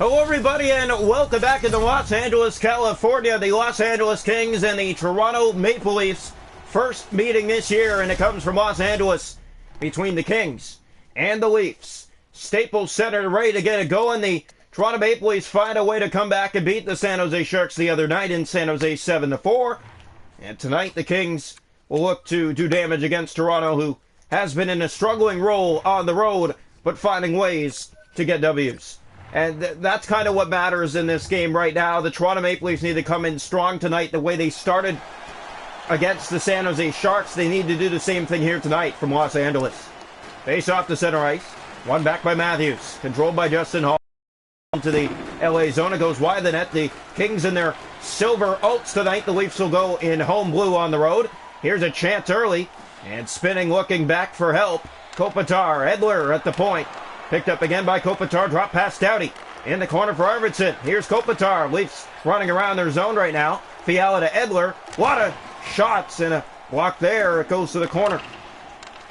Hello everybody and welcome back to Los Angeles, California. The Los Angeles Kings and the Toronto Maple Leafs first meeting this year, and it comes from Los Angeles between the Kings and the Leafs. Staples Center ready to get it going. The Toronto Maple Leafs find a way to come back and beat the San Jose Sharks the other night in San Jose 7-4. And tonight the Kings will look to do damage against Toronto, who has been in a struggling role on the road, but finding ways to get W's. And that's kind of what matters in this game right now. The Toronto Maple Leafs need to come in strong tonight the way they started against the San Jose Sharks. They need to do the same thing here tonight from Los Angeles. Face off to center ice. One back by Matthews. Controlled by Justin Hall. To the LA zone. It goes wide of the net. The Kings in their silver Oats tonight. The Leafs will go in home blue on the road. Here's a chance early. And spinning, looking back for help. Kopitar. Edler at the point. Picked up again by Kopitar. Drop past Doughty. In the corner for Arvidsson. Here's Kopitar. Leafs running around their zone right now. Fiala to Edler. A lot of shots and a block there. It goes to the corner.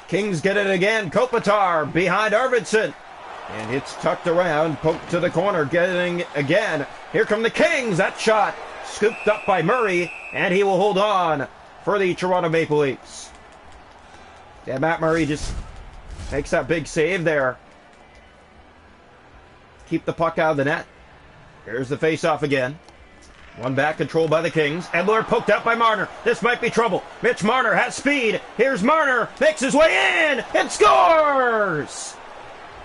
Kings get it again. Kopitar behind Arvidsson. And it's tucked around. Poked to the corner. Getting again. Here come the Kings. That shot scooped up by Murray. And he will hold on for the Toronto Maple Leafs. Yeah, Matt Murray just makes that big save there. Keep the puck out of the net. Here's the face-off again. One back, controlled by the Kings. Edler poked out by Marner. This might be trouble. Mitch Marner has speed. Here's Marner. Makes his way in and scores!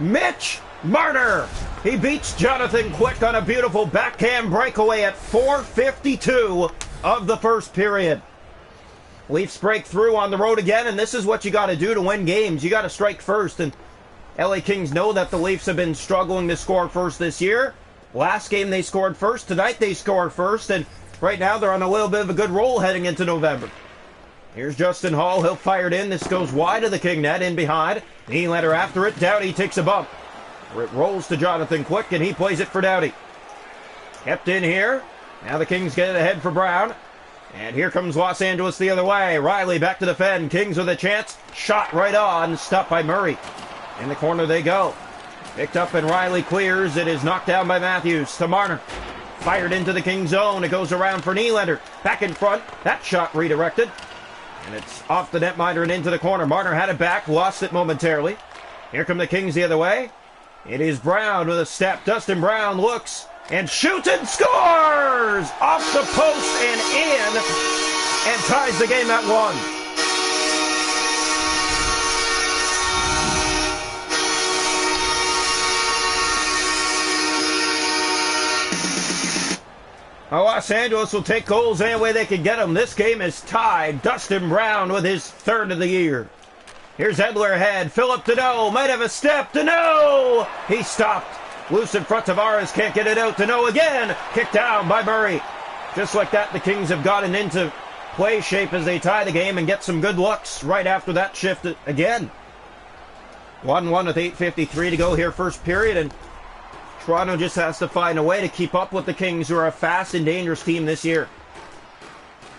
Mitch Marner. He beats Jonathan Quick on a beautiful backhand breakaway at 4:52 of the first period. Leafs break through on the road again, and this is what you got to do to win games. You got to strike first, and LA Kings know that the Leafs have been struggling to score first this year. Last game they scored first. Tonight they scored first. And right now they're on a little bit of a good roll heading into November. Here's Justin Hall. He'll fire it in. This goes wide of the King net. In behind. Nylander after it. Doughty takes a bump. It rolls to Jonathan Quick, and he plays it for Doughty. Kept in here. Now the Kings get it ahead for Brown. And here comes Los Angeles the other way. Riley back to defend. Kings with a chance. Shot right on. Stopped by Murray. In the corner they go. Picked up and Riley clears. It is knocked down by Matthews to Marner. Fired into the King zone. It goes around for Nylander. Back in front. That shot redirected. And it's off the netminder and into the corner. Marner had it back. Lost it momentarily. Here come the Kings the other way. It is Brown with a step. Dustin Brown looks and shoots and scores! Off the post and in. And ties the game at 1. Los Angeles will take goals any way they can get them. This game is tied. Dustin Brown with his third of the year. Here's Edler ahead. Philip Deneau might have a step. Deneau! He stopped. Loose in front. Tavares can't get it out. Deneau again. Kicked down by Murray. Just like that, the Kings have gotten into play shape as they tie the game and get some good looks right after that shift again. 1-1 with 8:53 to go here first period, and Toronto just has to find a way to keep up with the Kings, who are a fast and dangerous team this year.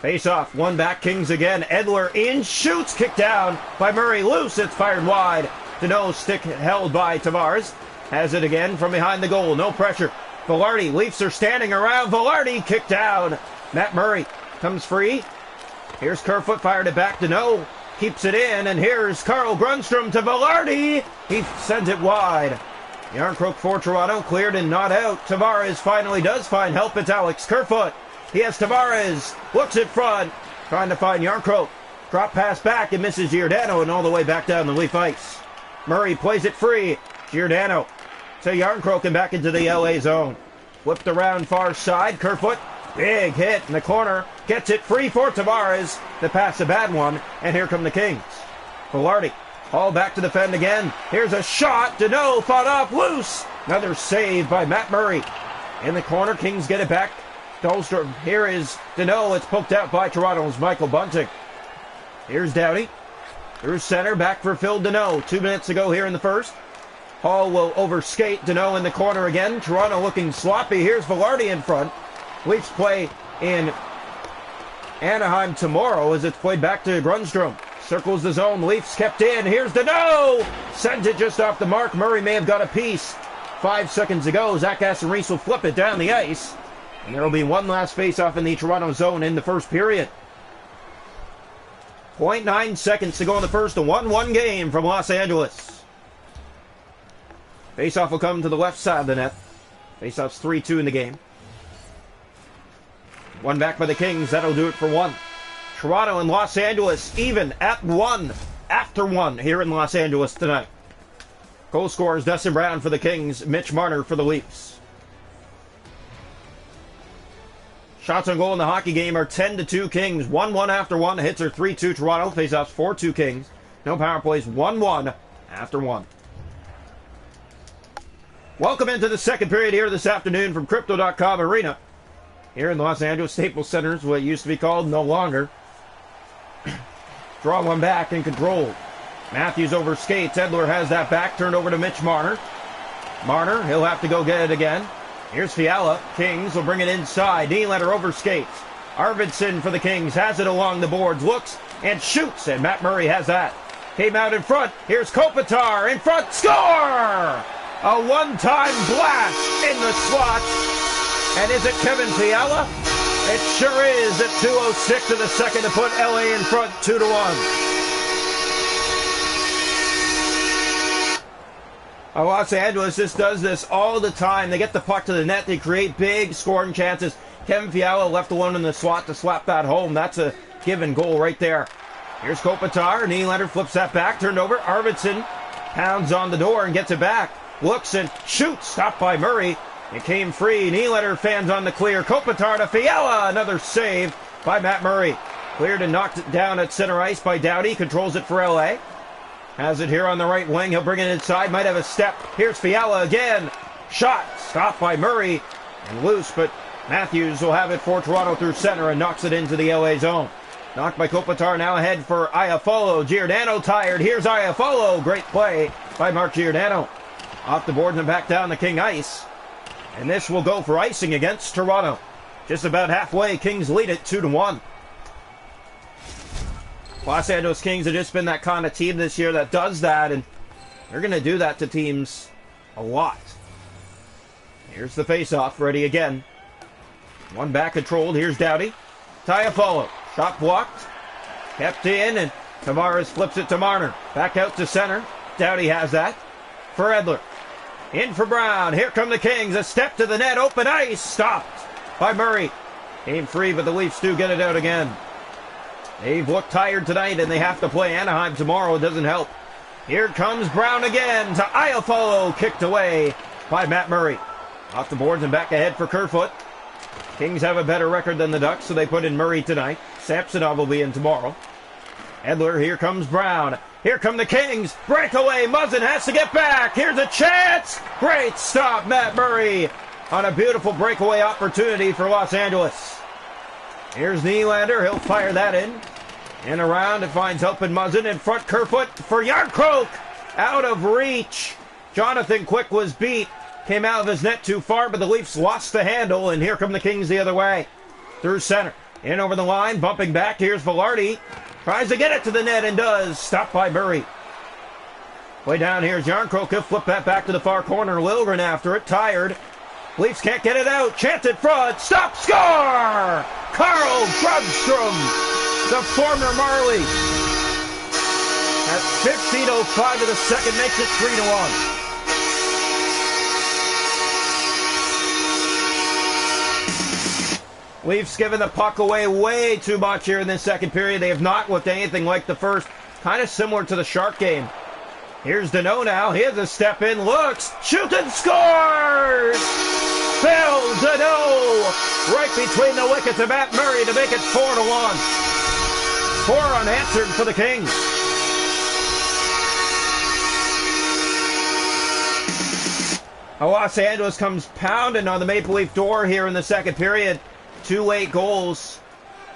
Face off, one back, Kings again. Edler in, shoots, kicked down by Murray. Loose, it's fired wide. Deneau stick held by Tavares. Has it again from behind the goal, no pressure. Velarde, Leafs are standing around. Velarde kicked down. Matt Murray comes free. Here's Kerfoot, fired it back. Deneau keeps it in, and here's Carl Grundstrom to Velarde. He sends it wide. Yarncroke for Toronto, cleared and not out. Tavares finally does find help. It's Alex Kerfoot. He has Tavares. Looks in front. Trying to find Yarncroke. Drop pass back and misses Giordano, and all the way back down the Leaf ice. Murray plays it free. Giordano to Yarncroke and back into the LA zone. Whipped around far side. Kerfoot. Big hit in the corner. Gets it free for Tavares. The pass a bad one. And here come the Kings. Velarde. All back to defend again. Here's a shot. Deneau fought off. Loose. Another save by Matt Murray. In the corner, Kings get it back. Dahlstrom. Here is Deneau. It's poked out by Toronto's Michael Bunting. Here's Doughty. Through center. Back for Phil Deneau. 2 minutes to go here in the first. Hall will overskate. Deneau in the corner again. Toronto looking sloppy. Here's Velarde in front. Leafs play in Anaheim tomorrow as it's played back to Grundstrom. Circles the zone. Leafs kept in. Here's Deneau. Sends it just off the mark. Murray may have got a piece. 5 seconds to go. Zach Aston-Reese will flip it down the ice. And there will be one last face-off in the Toronto zone in the first period. 0.9 seconds to go in the first. A 1-1 game from Los Angeles. Face-off will come to the left side of the net. Face-off's 3-2 in the game. One back by the Kings. That'll do it for one. Toronto and Los Angeles even at one. After one here in Los Angeles tonight. Goal scorers Dustin Brown for the Kings. Mitch Marner for the Leafs. Shots on goal in the hockey game are 10-2 Kings. 1-1 after one. Hits are 3-2 Toronto. Faceoffs 4-2 Kings. No power plays. 1-1 after one. Welcome into the second period here this afternoon from Crypto.com Arena. Here in the Los Angeles Staples Center is what it used to be called, no longer. Draw one back and controlled. Matthews over skates. Edler has that back. Turned over to Mitch Marner. Marner, he'll have to go get it again. Here's Fiala. Kings will bring it inside. Nylander over skates. Arvidsson for the Kings has it along the boards. Looks and shoots. And Matt Murray has that. Came out in front. Here's Kopitar. In front. Score! A one-time blast in the slot. And is it Kevin Fiala? It sure is at 2:06 of the second to put LA in front 2-1. Los Angeles just does this all the time. They get the puck to the net. They create big scoring chances. Kevin Fiala left alone in the slot to slap that home. That's a given goal right there. Here's Kopitar. Nylander flips that back. Turned over. Arvidsson pounds on the door and gets it back. Looks and shoots. Stopped by Murray. It came free. Nylander fans on the clear. Kopitar to Fiala. Another save by Matt Murray. Cleared and knocked it down at center ice by Doughty. Controls it for LA. Has it here on the right wing. He'll bring it inside. Might have a step. Here's Fiala again. Shot. Stopped by Murray. And loose, but Matthews will have it for Toronto through center and knocks it into the LA zone. Knocked by Kopitar. Now ahead for Iafallo. Giordano tired. Here's Iafallo. Great play by Mark Giordano. Off the board and back down the King ice. And this will go for icing against Toronto. Just about halfway, Kings lead it 2-1. Los Angeles Kings have just been that kind of team this year that does that, and they're going to do that to teams a lot. Here's the face-off, ready again. One back controlled, here's Doughty. Iafallo, shot blocked. Kept in, and Tavares flips it to Marner. Back out to center. Doughty has that. For Edler. In for Brown. Here come the Kings. A step to the net. Open ice. Stopped by Murray. Came free, but the Leafs do get it out again. They've looked tired tonight, and they have to play Anaheim tomorrow. It doesn't help. Here comes Brown again to Iafallo. Kicked away by Matt Murray. Off the boards and back ahead for Kerfoot. Kings have a better record than the Ducks, so they put in Murray tonight. Samsonov will be in tomorrow. Edler, here comes Brown. Here come the Kings. Breakaway. Muzzin has to get back. Here's a chance. Great stop, Matt Murray, on a beautiful breakaway opportunity for Los Angeles. Here's Nylander. He'll fire that in. And around it finds help in Muzzin. In front, Kerfoot for Yarncroke. Out of reach. Jonathan Quick was beat. Came out of his net too far, but the Leafs lost the handle. And here come the Kings the other way. Through center. In over the line. Bumping back. Here's Velarde. Tries to get it to the net and does. Stopped by Murray. Way down here's Yarncroke. He'll flip that back to the far corner. Liljegren after it. Tired. Leafs can't get it out. Chance in front. Stop. Score! Carl Grundstrom, the former Marley. At 15:05 of the second makes it 3-1. Leafs giving the puck away way too much here in this second period. They have not looked anything like the first. Kind of similar to the Shark game. Here's Danault now. He has a step in. Looks. Shoots and scores! Phil Danault! Right between the wickets of Matt Murray to make it 4-1. 4 unanswered for the Kings. Los Angeles comes pounding on the Maple Leaf door here in the second period. 2 late goals,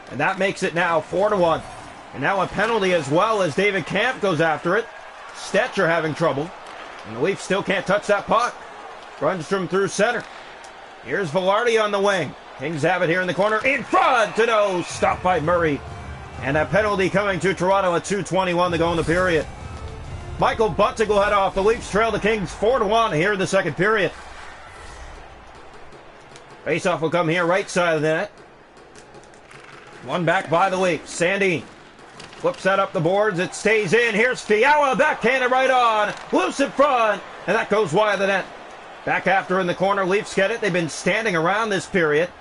and that makes it now 4-1. And now a penalty as well as David Camp goes after it. Stetcher having trouble, and the Leafs still can't touch that puck. Grundstrom through center. Here's Velarde on the wing. Kings have it here in the corner. In front to no. Stopped by Murray. And a penalty coming to Toronto at 2:21 to go in the period. Michael Bunting will head off. The Leafs trail the Kings 4-1 here in the second period. Faceoff will come here right side of the net. One back by the Leafs. Sandin flips that up the boards. It stays in. Here's Fiala, backhanded right on. Loose in front. And that goes wide of the net. Back after in the corner. Leafs get it. They've been standing around this period.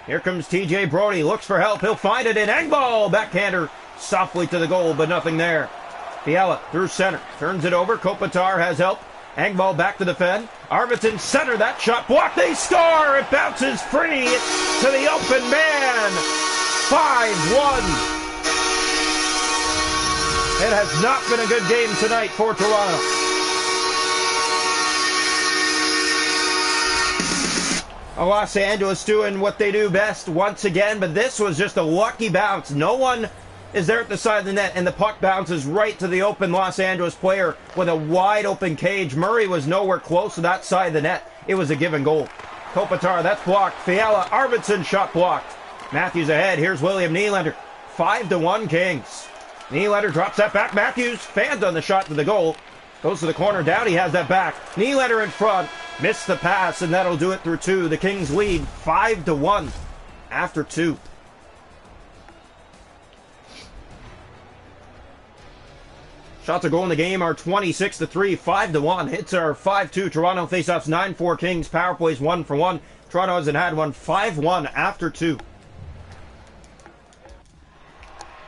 Here comes TJ Brodie. Looks for help. He'll find it in Engvall. Backhander softly to the goal, but nothing there. Fiala through center. Turns it over. Kopitar has help. Engvall back to defend. Arvidsson center. That shot blocked. They score. It bounces free to the open man. 5-1. It has not been a good game tonight for Toronto. Los Angeles doing what they do best once again, but this was just a lucky bounce. No one is there at the side of the net, and the puck bounces right to the open Los Angeles player with a wide open cage. Murray was nowhere close to that side of the net. It was a given goal. Kopitar, that's blocked. Fiala, Arvidsson, shot blocked. Matthews ahead. Here's William Nylander. 5-1 Kings. Nylander drops that back. Matthews fans on the shot to the goal. Goes to the corner. Doughty has that back. Nylander in front. Missed the pass, and that'll do it through two. The Kings lead 5-1 after two. Shots a goal in the game are 26-3, 5-1. Hits are 5-2. Toronto faceoffs 9-4 Kings. Power plays 1-for-1. Toronto hasn't had one. 5-1 after two.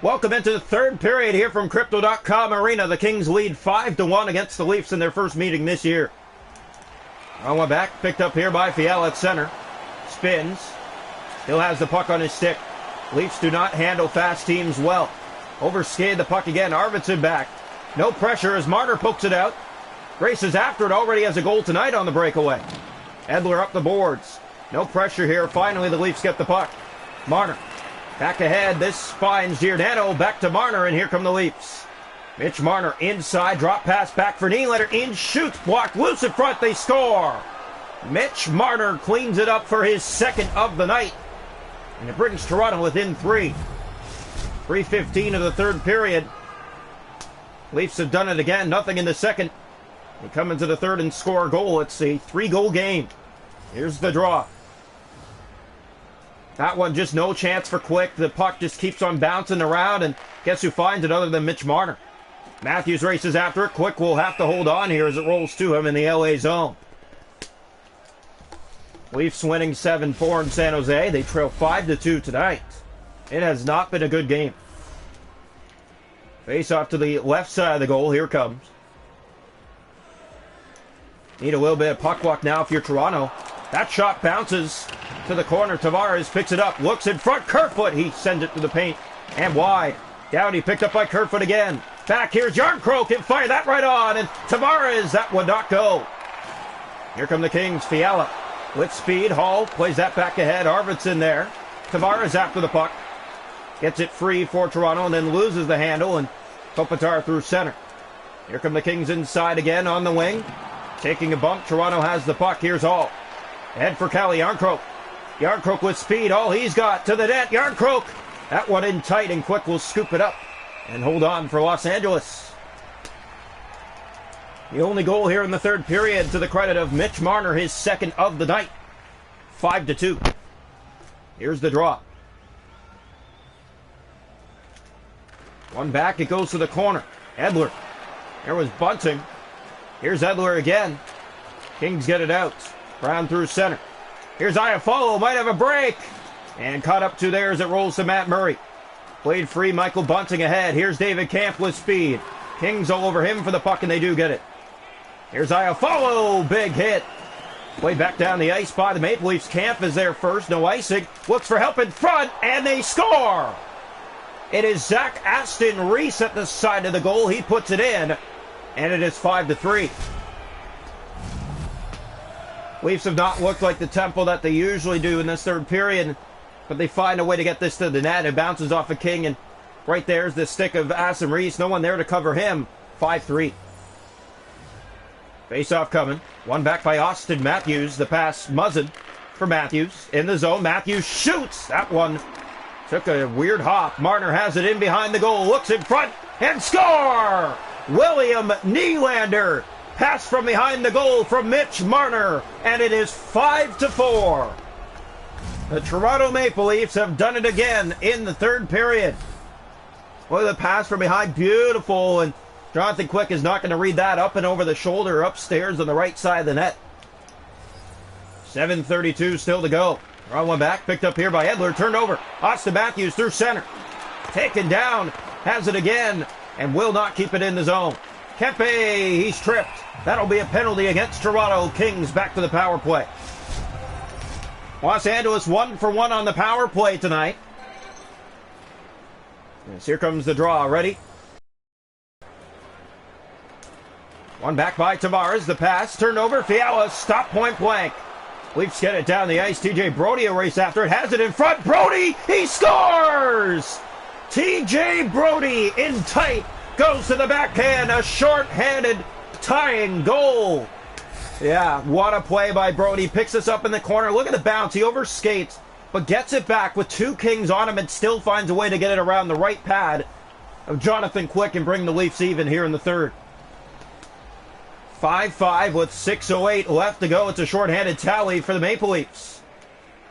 Welcome into the third period here from Crypto.com Arena. The Kings lead 5-1 against the Leafs in their first meeting this year. On one back, picked up here by Fiala at center. Spins. Still has the puck on his stick. Leafs do not handle fast teams well. Overskated the puck again. Arvidsson back. No pressure as Marner pokes it out. Races after it. Already has a goal tonight on the breakaway. Edler up the boards. No pressure here. Finally, the Leafs get the puck. Marner back ahead. This finds Giordano. Back to Marner, and here come the Leafs. Mitch Marner inside. Drop pass back for Nylander. In shoots. Blocked. Loose in front. They score. Mitch Marner cleans it up for his second of the night. And it brings Toronto within three. 3:15 of the third period. Leafs have done it again. Nothing in the second. They come into the third and score a goal. It's a 3-goal game. Here's the draw. That one just no chance for Quick. The puck just keeps on bouncing around, and guess who finds it other than Mitch Marner? Matthews races after it. Quick will have to hold on here as it rolls to him in the LA zone. Leafs winning 7-4 in San Jose. They trail 5-2 tonight. It has not been a good game. Face off to the left side of the goal. Here comes. Need a little bit of puck luck now if you're Toronto. That shot bounces to the corner. Tavares picks it up. Looks in front. Kerfoot. He sends it to the paint and wide. Doughty picked up by Kerfoot again. Back here's Yarncroke. Can fire that right on. And Tavares. That would not go. Here come the Kings. Fiala with speed. Hall plays that back ahead. Arvidsson there. Tavares after the puck. Gets it free for Toronto and then loses the handle, and Kopitar through center. Here come the Kings inside again on the wing. Taking a bump. Toronto has the puck. Here's Hall. Head for Calle Yarncroke. Yarncroke with speed. All he's got to the net. Yarncroke. That one in tight, and Quick will scoop it up and hold on for Los Angeles. The only goal here in the third period to the credit of Mitch Marner, his second of the night. 5-2. Here's the draw. One back, it goes to the corner. Edler. There was Bunting. Here's Edler again. Kings get it out. Brown through center. Here's Iafallo. Might have a break. And caught up to there as it rolls to Matt Murray. Played free. Michael Bunting ahead. Here's David Kampf with speed. Kings all over him for the puck, and they do get it. Here's Iafallo. Big hit. Way back down the ice by the Maple Leafs. Kampf is there first. No icing. Looks for help in front, and they score. It is Zach Aston Reese at the side of the goal. He puts it in, and it is 5-3. Leafs have not looked like the tempo that they usually do in this third period, but they find a way to get this to the net. It bounces off of King, and right there's the stick of Aston Reese. No one there to cover him. 5-3. Face-off coming. One back by Austin Matthews. The pass Muzzin for Matthews. In the zone. Matthews shoots. That one took a weird hop. Marner has it in behind the goal. Looks in front and score! William Nylander. Pass from behind the goal from Mitch Marner, and it is 5-4. The Toronto Maple Leafs have done it again in the third period. Look at the pass from behind, beautiful, and Jonathan Quick is not going to read that, up and over the shoulder upstairs on the right side of the net. 7:32 still to go. Draw one back, picked up here by Edler, turned over. Austin Matthews through center. Taken down, has it again, and will not keep it in the zone. Kempe, he's tripped. That'll be a penalty against Toronto. Kings back to the power play. Los Angeles 1 for 1 on the power play tonight. Yes, here comes the draw. Ready? One back by Tavares. The pass. Turned over. Fiala. Stop point blank. Leafs get it down the ice. TJ Brody a race after it. Has it in front. Brody. He scores! TJ Brody in tight. Goes to the backhand. A short-handed tying goal. Yeah, what a play by Brody. Picks us up in the corner. Look at the bounce. He overskates, but gets it back with two Kings on him and still finds a way to get it around the right pad of Jonathan Quick and bring the Leafs even here in the third. 5-5 with 6:08 left to go. It's a shorthanded tally for the Maple Leafs.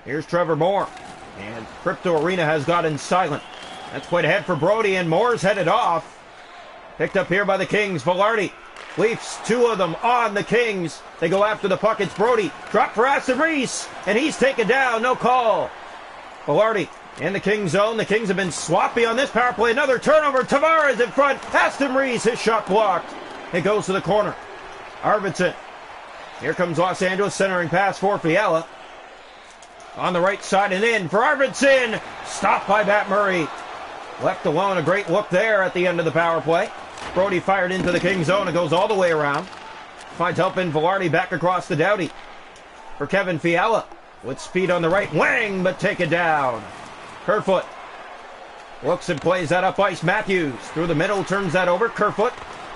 Here's Trevor Moore. And Crypto Arena has gotten silent. That's played ahead for Brody, and Moore's headed off. Picked up here by the Kings. Velarde. Leafs, two of them on the Kings. They go after the puck. It's Brody. Drop for Aston Reese. And he's taken down. No call. Velarde in the Kings zone. The Kings have been sloppy on this power play. Another turnover. Tavares in front. Aston Reese. His shot blocked. It goes to the corner. Arvidsson. Here comes Los Angeles. Centering pass for Fiala. On the right side and in for Arvidsson. Stopped by Matt Murray. Left alone. A great look there at the end of the power play. Brody fired into the King zone. It goes all the way around. Finds help in Velarde back across the Doughty. For Kevin Fiala. With speed on the right wing, but take it down. Kerfoot. Looks and plays that up ice. Matthews through the middle. Turns that over. Kerfoot.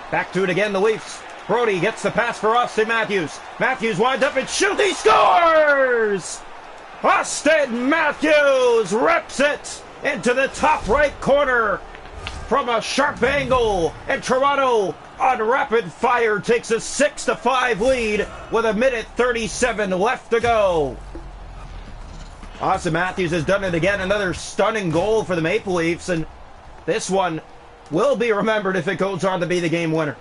Back to it again. The Leafs. Brody gets the pass for Austin Matthews. Matthews winds up and shoots. He scores! Austin Matthews rips it into the top right corner from a sharp angle, and Toronto on rapid fire takes a 6-5 lead with 1:37 left to go. Austin Matthews has done it again. Another stunning goal for the Maple Leafs, and this one will be remembered if it goes on to be the game winner.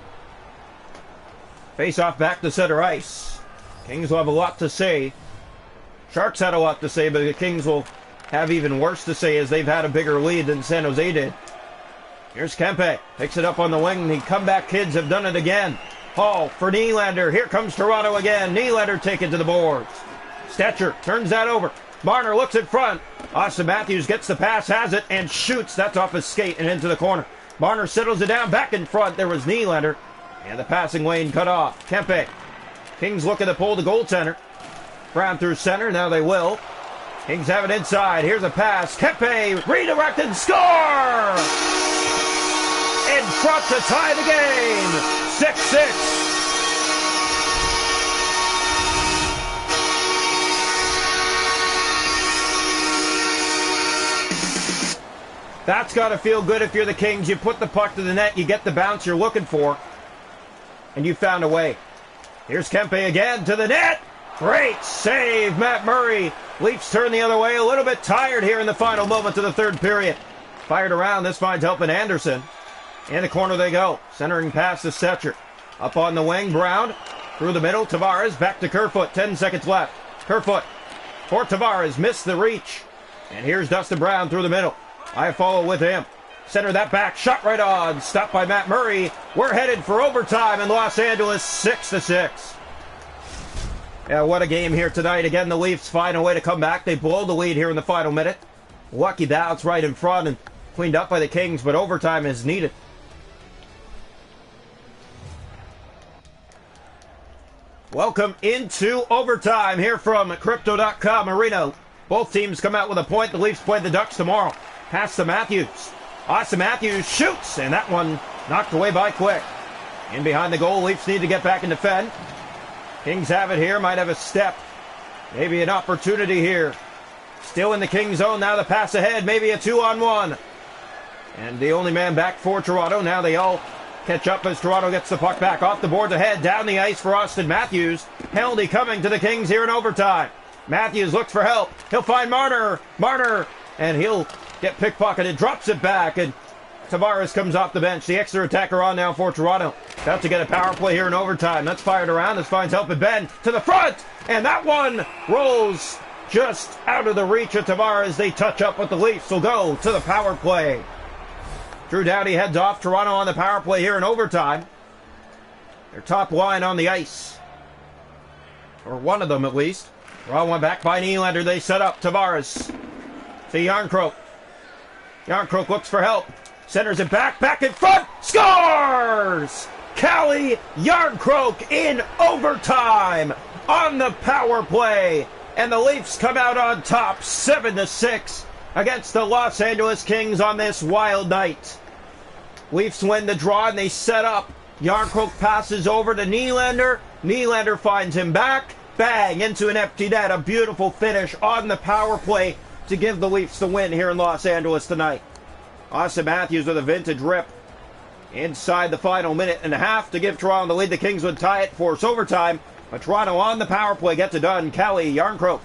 Face off back to center ice. Kings will have a lot to say. Sharks had a lot to say, but the Kings will have even worse to say as they've had a bigger lead than San Jose did. Here's Kempe. Picks it up on the wing. The comeback kids have done it again. Hall for Nylander. Here comes Toronto again. Nylander taken to the boards. Stetcher turns that over. Marner looks in front. Austin Matthews gets the pass, has it, and shoots. That's off his skate and into the corner. Marner settles it down back in front. There was Nylander. And the passing lane cut off. Kempe. Kings looking to pull the goaltender. Brown through center. Now they will. Kings have it inside. Here's a pass. Kempe redirected. Score! In front to tie the game. 6-6. That's got to feel good if you're the Kings. You put the puck to the net. You get the bounce you're looking for. And you found a way. Here's Kempe again to the net. Great save, Matt Murray. Leafs turn the other way. A little bit tired here in the final moments of the third period. Fired around. This finds help in Anderson. In the corner they go. Centering pass to Stetcher. Up on the wing, Brown. Through the middle, Tavares. Back to Kerfoot. 10 seconds left. Kerfoot for Tavares. Missed the reach. And here's Dustin Brown through the middle. I follow with him. Center that back. Shot right on. Stopped by Matt Murray. We're headed for overtime in Los Angeles. 6-6. Yeah, what a game here tonight. Again, the Leafs find a way to come back. They blow the lead here in the final minute. Lucky bounce right in front and cleaned up by the Kings, but overtime is needed. Welcome into overtime here from Crypto.com Arena. Both teams come out with a point. The Leafs play the Ducks tomorrow. Pass to Matthews. Austin Matthews shoots, and that one knocked away by Quick. In behind the goal, Leafs need to get back and defend. Kings have it here, might have a step. Maybe an opportunity here. Still in the Kings zone, now the pass ahead, maybe a 2-on-1. And the only man back for Toronto, now they all catch up as Toronto gets the puck back off the boards ahead. Down the ice for Austin Matthews. Penalty coming to the Kings here in overtime. Matthews looks for help. He'll find Marner. And he'll get pickpocketed. Drops it back. And Tavares comes off the bench. The extra attacker on now for Toronto. About to get a power play here in overtime. That's fired around. This finds help at Ben. To the front. And that one rolls just out of the reach of Tavares. They touch up with the Leafs. Will go to the power play. Drew Doughty heads off. Toronto on the power play here in overtime. Their top line on the ice. Or one of them at least. Draw one back by Nylander. They set up Tavares. To Jarnkrok. Jarnkrok looks for help. Centers it back in front. Scores! Calle Jarnkrok in overtime on the power play. And the Leafs come out on top 7-6 against the Los Angeles Kings on this wild night. Leafs win the draw and they set up. Jarnkrok passes over to Nylander. Nylander finds him back. Bang! Into an empty net. A beautiful finish on the power play to give the Leafs the win here in Los Angeles tonight. Austin Matthews with a vintage rip inside the final minute and a half to give Toronto the lead. The Kings would tie it, force overtime. But Toronto on the power play gets it done. Calle Jarnkrok.